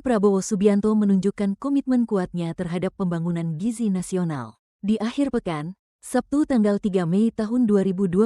Prabowo Subianto menunjukkan komitmen kuatnya terhadap pembangunan gizi nasional. Di akhir pekan, Sabtu tanggal 3 Mei tahun 2025,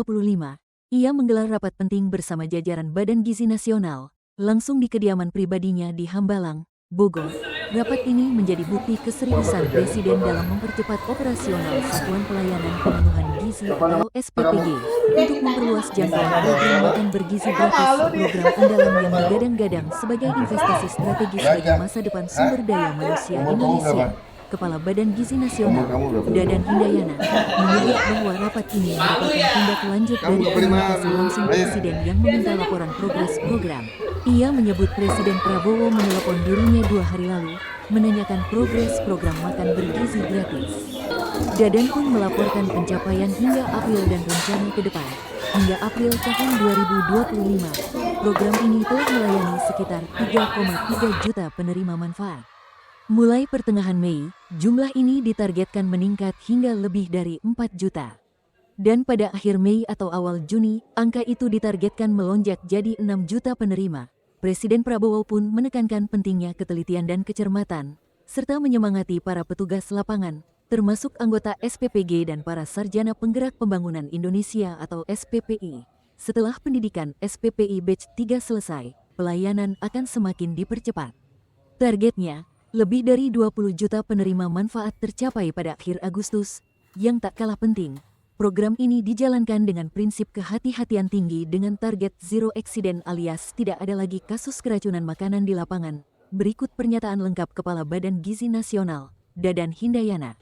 ia menggelar rapat penting bersama jajaran Badan Gizi Nasional, langsung di kediaman pribadinya di Hambalang, Bogor. Rapat ini menjadi bukti keseriusan Presiden dalam mempercepat operasional Satuan Pelayanan Pemenuhan Gizi atau SPPG untuk memperluas jangkauan program makan bergizi gratis, program andalan yang digadang-gadang sebagai investasi strategis bagi masa depan sumber daya manusia Indonesia. Kepala Badan Gizi Nasional, Dadan Hindayana, menyebut bahwa rapat ini merupakan tindak lanjut dari komunikasi langsung Presiden yang meminta laporan progres program. Ia menyebut Presiden Prabowo menelepon dirinya 2 hari lalu, menanyakan progres program makan bergizi gratis. Dadan pun melaporkan pencapaian hingga April dan rencana ke depan. Hingga April tahun 2025, program ini telah melayani sekitar 3,3 juta penerima manfaat. Mulai pertengahan Mei, jumlah ini ditargetkan meningkat hingga lebih dari 4 juta. Dan pada akhir Mei atau awal Juni, angka itu ditargetkan melonjak jadi 6 juta penerima. Presiden Prabowo pun menekankan pentingnya ketelitian dan kecermatan, serta menyemangati para petugas lapangan, termasuk anggota SPPG dan para sarjana penggerak pembangunan Indonesia atau SPPI. Setelah pendidikan SPPI Batch 3 selesai, pelayanan akan semakin dipercepat. Targetnya, lebih dari 20 juta penerima manfaat tercapai pada akhir Agustus. Yang tak kalah penting, program ini dijalankan dengan prinsip kehati-hatian tinggi dengan target zero accident alias tidak ada lagi kasus keracunan makanan di lapangan. Berikut pernyataan lengkap Kepala Badan Gizi Nasional, Dadan Hindayana.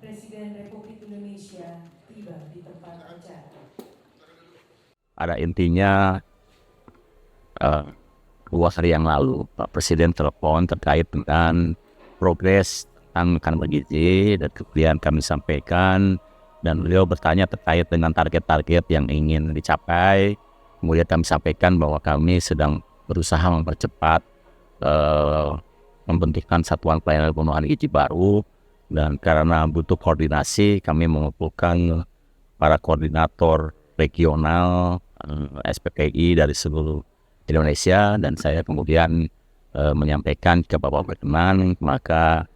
Presiden Republik Indonesia tiba di tempat acara. Ada intinya, 2 hari yang lalu Pak Presiden telepon terkait dengan progres tentang makan bergizi, dan kemudian kami sampaikan dan beliau bertanya terkait dengan target-target yang ingin dicapai. Kemudian kami sampaikan bahwa kami sedang berusaha mempercepat membentukkan Satuan Pelayanan Pemenuhan Gizi baru, dan karena butuh koordinasi kami mengumpulkan para koordinator regional SPPI dari seluruh Indonesia, dan saya kemudian menyampaikan ke Bapak Berkenan, maka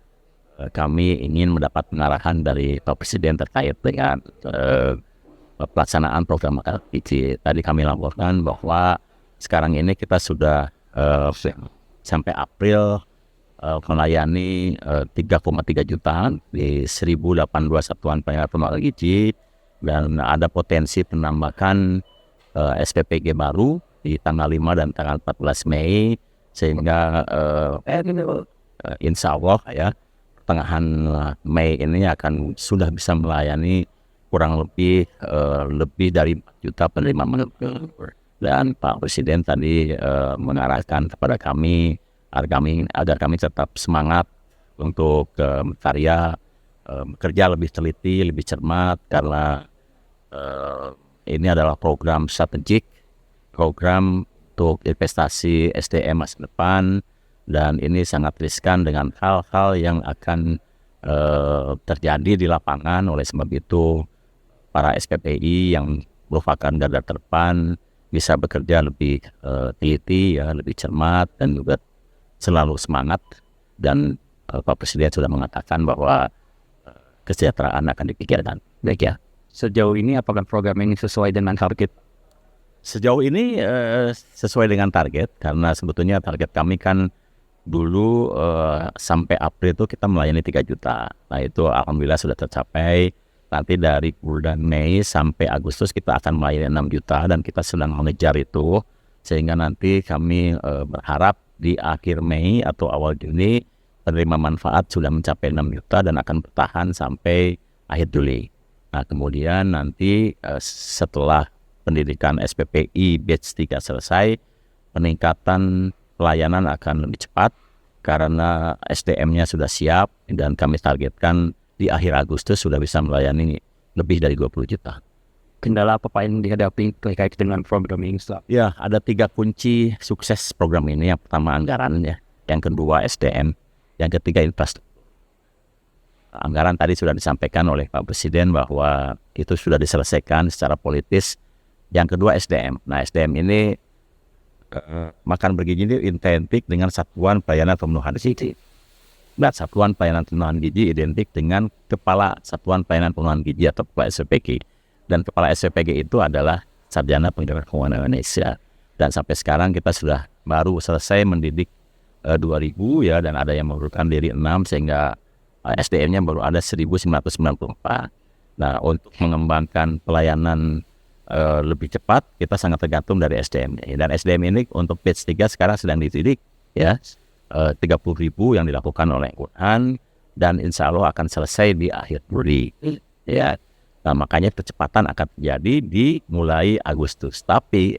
kami ingin mendapat pengarahan dari Pak Presiden terkait dengan pelaksanaan program makan gizi. Tadi kami laporkan bahwa sekarang ini kita sudah sampai April melayani 3,3 juta di 1.082 satuan pelayanan pemenuhan gizi, dan ada potensi penambahan SPPG baru di tanggal 5 dan tanggal 14 Mei, sehingga insya Allah ya pertengahan Mei ini akan sudah bisa melayani kurang lebih dari 4 juta penerima manfaat. Dan Pak Presiden tadi mengarahkan kepada kami agar kami tetap semangat untuk berkarya, bekerja lebih teliti, lebih cermat, karena ini adalah program strategik, program untuk investasi SDM masa depan, dan ini sangat riskan dengan hal-hal yang akan terjadi di lapangan. Oleh sebab itu, para SPPI yang merupakan garda terdepan bisa bekerja lebih teliti, ya, lebih cermat, dan juga selalu semangat. Dan Pak Presiden sudah mengatakan bahwa kesejahteraan akan dipikirkan. Baik ya. Sejauh ini apakah program ini sesuai dengan target? Sejauh ini sesuai dengan target, karena sebetulnya target kami kan dulu sampai April itu kita melayani 3 juta. Nah itu alhamdulillah sudah tercapai. Nanti dari bulan Mei sampai Agustus kita akan melayani 6 juta, dan kita sedang mengejar itu, sehingga nanti kami berharap di akhir Mei atau awal Juni penerima manfaat sudah mencapai 6 juta dan akan bertahan sampai akhir Juli. Nah kemudian nanti setelah pendidikan SPPI Batch 3 selesai, peningkatan pelayanan akan lebih cepat karena SDM-nya sudah siap, dan kami targetkan di akhir Agustus sudah bisa melayani lebih dari 20 juta. Kendala apa yang dihadapi terkait dengan program ini? Ya, ada 3 kunci sukses program ini. Yang pertama anggaran, ya. Yang kedua SDM, yang ketiga infrastruktur. Anggaran tadi sudah disampaikan oleh Pak Presiden bahwa itu sudah diselesaikan secara politis Yang kedua SDM. Nah, SDM ini makan bergizi ini identik dengan satuan pelayanan pemenuhan gizi. Nah, satuan pelayanan pemenuhan gizi identik dengan kepala satuan pelayanan pemenuhan gizi atau kepala SPG. Dan kepala SPG itu adalah Sarjana Pendidikan Keuangan Indonesia. Dan sampai sekarang kita sudah baru selesai mendidik 2.000 ya, dan ada yang mengundurkan diri 6 sehingga SDM-nya baru ada 1.994. Nah, untuk mengembangkan pelayanan lebih cepat, kita sangat tergantung dari SDM. Dan SDM ini untuk batch 3 sekarang sedang dididik ya, 30.000 yang dilakukan oleh Quran, dan insya Allah akan selesai di akhir Juli ya. Nah, makanya kecepatan akan terjadi di mulai Agustus. Tapi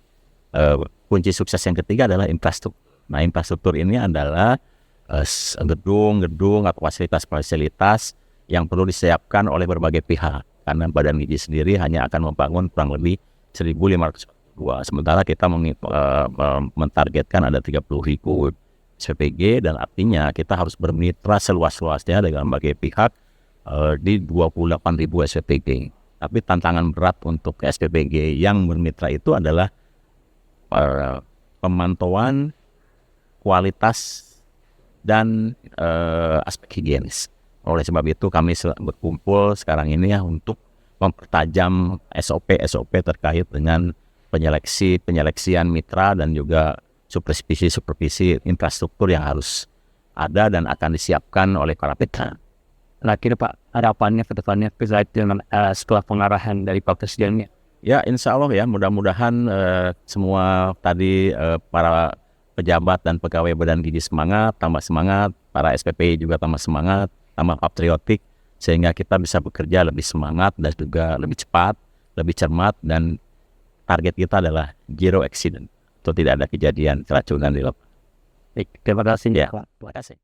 kunci sukses yang ketiga adalah infrastruktur. Nah, infrastruktur ini adalah gedung atau fasilitas-fasilitas yang perlu disiapkan oleh berbagai pihak. Karena Badan Gizi sendiri hanya akan membangun kurang lebih 1.500 sementara kita mentargetkan ada 30.000 SPG, dan artinya kita harus bermitra seluas-luasnya dengan berbagai pihak di 28.000 SPG. Tapi tantangan berat untuk SPG yang bermitra itu adalah pemantauan kualitas dan aspek higienis. Oleh sebab itu kami berkumpul sekarang ini ya untuk mempertajam SOP terkait dengan penyeleksian mitra dan juga supervisi infrastruktur yang harus ada dan akan disiapkan oleh para mitra. Nah, kira Pak, harapannya ke depannya setelah pengarahan dari Pak Presidennya? Ya, insya Allah ya, mudah-mudahan semua tadi para pejabat dan pegawai Badan Gizi tambah semangat, para SPP juga tambah semangat, tambah patriotik, sehingga kita bisa bekerja lebih semangat dan juga lebih cepat, lebih cermat, dan target kita adalah zero accident, atau tidak ada kejadian keracunan di lapangan. Baik, terima kasih Ya, Pak. terima kasih.